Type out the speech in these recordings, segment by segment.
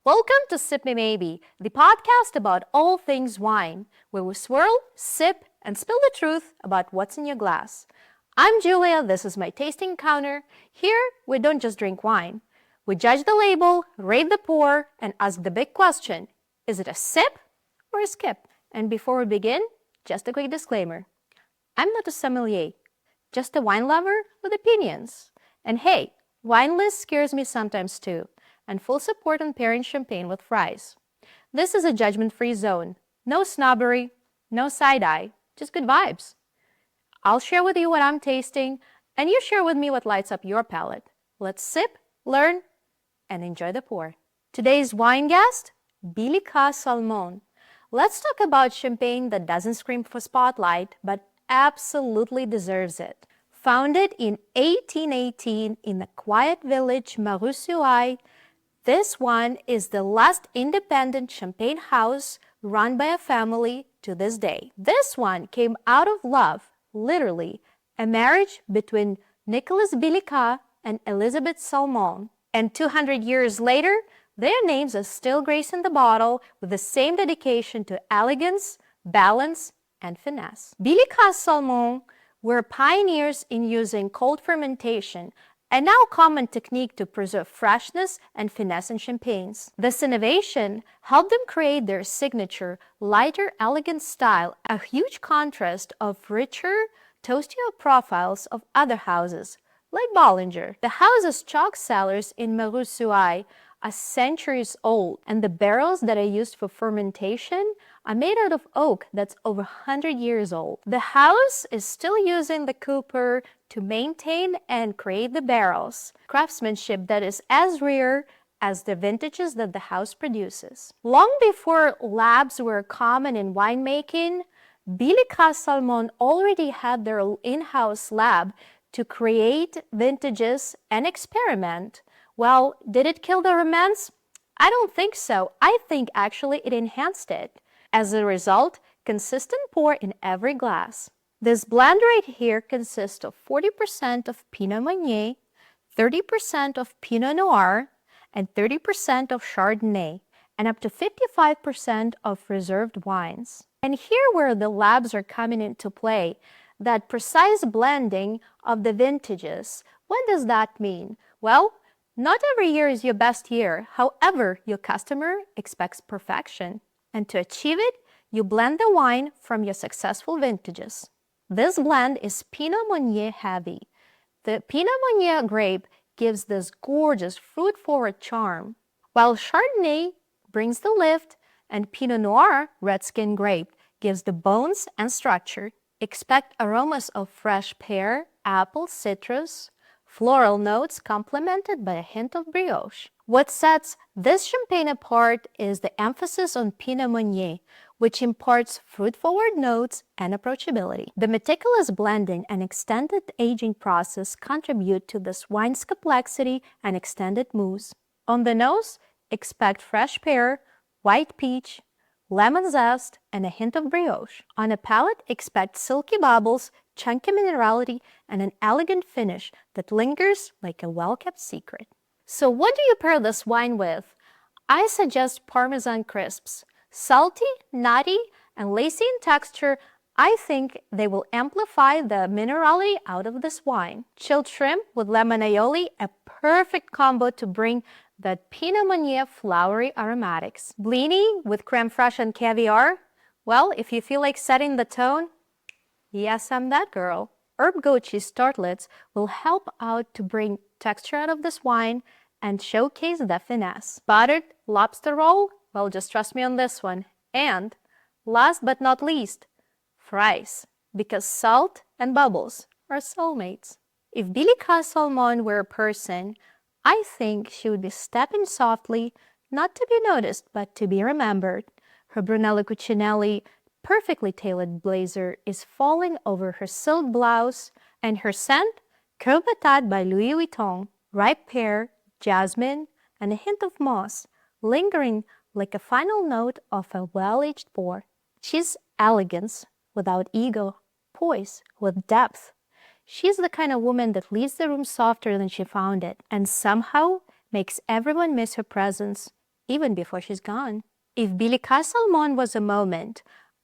Welcome to Sip Me Maybe, the podcast about all things wine, where we swirl, sip, and spill the truth about what's in your glass. I'm Julia, this is my tasting counter. Here, we don't just drink wine. We judge the label, rate the pour, and ask the big question, is it a sip or a skip? And before we begin, just a quick disclaimer. I'm not a sommelier, just a wine lover with opinions. And hey, wine list scares me sometimes too, and full support on pairing champagne with fries. This is a judgment-free zone. No snobbery, no side-eye, just good vibes. I'll share with you what I'm tasting, and you share with me what lights up your palate. Let's sip, learn, and enjoy the pour. Today's wine guest, Billecart-Salmon. Let's talk about champagne that doesn't scream for spotlight, but absolutely deserves it. Founded in 1818 in the quiet village Maroussuaille, this one is the last independent champagne house run by a family to this day. This one came out of love, literally, a marriage between Nicolas Billecart and Elizabeth Salmon. And 200 years later, their names are still gracing the bottle with the same dedication to elegance, balance, and finesse. Billecart-Salmon were pioneers in using cold fermentation, a now common technique to preserve freshness and finesse in champagnes. This innovation helped them create their signature, lighter, elegant style, a huge contrast of richer, toastier profiles of other houses, like Bollinger. The house's chalk cellars in Maroussuaille are centuries old, and the barrels that are used for fermentation are made out of oak that's over 100 years old. The house is still using the cooper to maintain and create the barrels, craftsmanship that is as rare as the vintages that the house produces. Long before labs were common in winemaking, Billecart-Salmon already had their in-house lab to create vintages and experiment. Well, did it kill the romance? I don't think so. I think actually it enhanced it. As a result, consistent pour in every glass. This blend right here consists of 40% of Pinot Meunier, 30% of Pinot Noir, and 30% of Chardonnay, and up to 55% of reserved wines. And here where the labs are coming into play, that precise blending of the vintages. What does that mean? Well, not every year is your best year. However, your customer expects perfection. And to achieve it, you blend the wine from your successful vintages. This blend is Pinot Meunier heavy. The Pinot Meunier grape gives this gorgeous fruit-forward charm, while Chardonnay brings the lift, and Pinot Noir, red skin grape, gives the bones and structure. Expect aromas of fresh pear, apple, citrus, floral notes complemented by a hint of brioche. What sets this champagne apart is the emphasis on Pinot Meunier, which imparts fruit-forward notes and approachability. The meticulous blending and extended aging process contribute to this wine's complexity and extended mousse. On the nose, expect fresh pear, white peach, lemon zest, and a hint of brioche. On a palate, expect silky bubbles, chunky minerality, and an elegant finish that lingers like a well-kept secret. So what do you pair this wine with? I suggest Parmesan crisps. Salty, nutty, and lacy in texture, I think they will amplify the minerality out of this wine. Chilled shrimp with lemon aioli, a perfect combo to bring that Pinot Meunier flowery aromatics. Blini with creme fraiche and caviar. Well, if you feel like setting the tone, yes, I'm that girl. Herb goat cheese tartlets will help out to bring texture out of this wine and showcase the finesse. Buttered lobster roll? Well, just trust me on this one. And last but not least, fries, because salt and bubbles are soulmates. If Billecart-Salmon were a person, I think she would be stepping softly, not to be noticed, but to be remembered. Her Brunello Cucinelli perfectly tailored blazer is falling over her silk blouse, and her scent, Cœur Batade by Louis Vuitton, ripe pear, jasmine, and a hint of moss, lingering like a final note of a well-aged pour. She's elegance without ego, poise with depth. She's the kind of woman that leaves the room softer than she found it, and somehow makes everyone miss her presence even before she's gone. If Billecart-Salmon was a moment,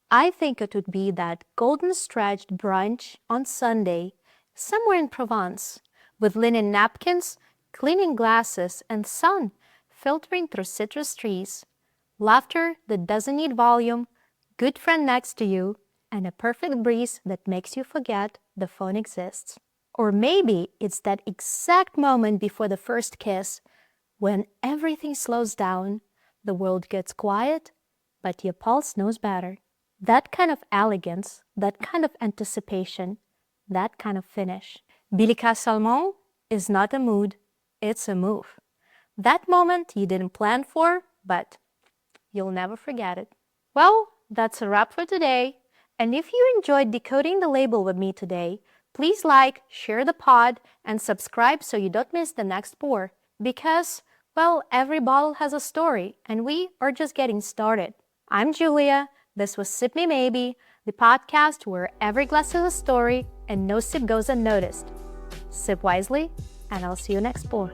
I think it would be that golden-stretched brunch on Sunday, somewhere in Provence, with linen napkins, cleaning glasses, and sun filtering through citrus trees, laughter that doesn't need volume, good friend next to you, and a perfect breeze that makes you forget the phone exists. Or maybe it's that exact moment before the first kiss, when everything slows down, the world gets quiet, but your pulse knows better. That kind of elegance, that kind of anticipation, that kind of finish. Billecart-Salmon is not a mood, it's a move. That moment you didn't plan for, but you'll never forget it. Well, that's a wrap for today. And if you enjoyed decoding the label with me today, please like, share the pod, and subscribe so you don't miss the next pour. Because, well, every bottle has a story, and we are just getting started. I'm Julia. This was Sip Me Maybe, the podcast where every glass is a story and no sip goes unnoticed. Sip wisely, and I'll see you next pour.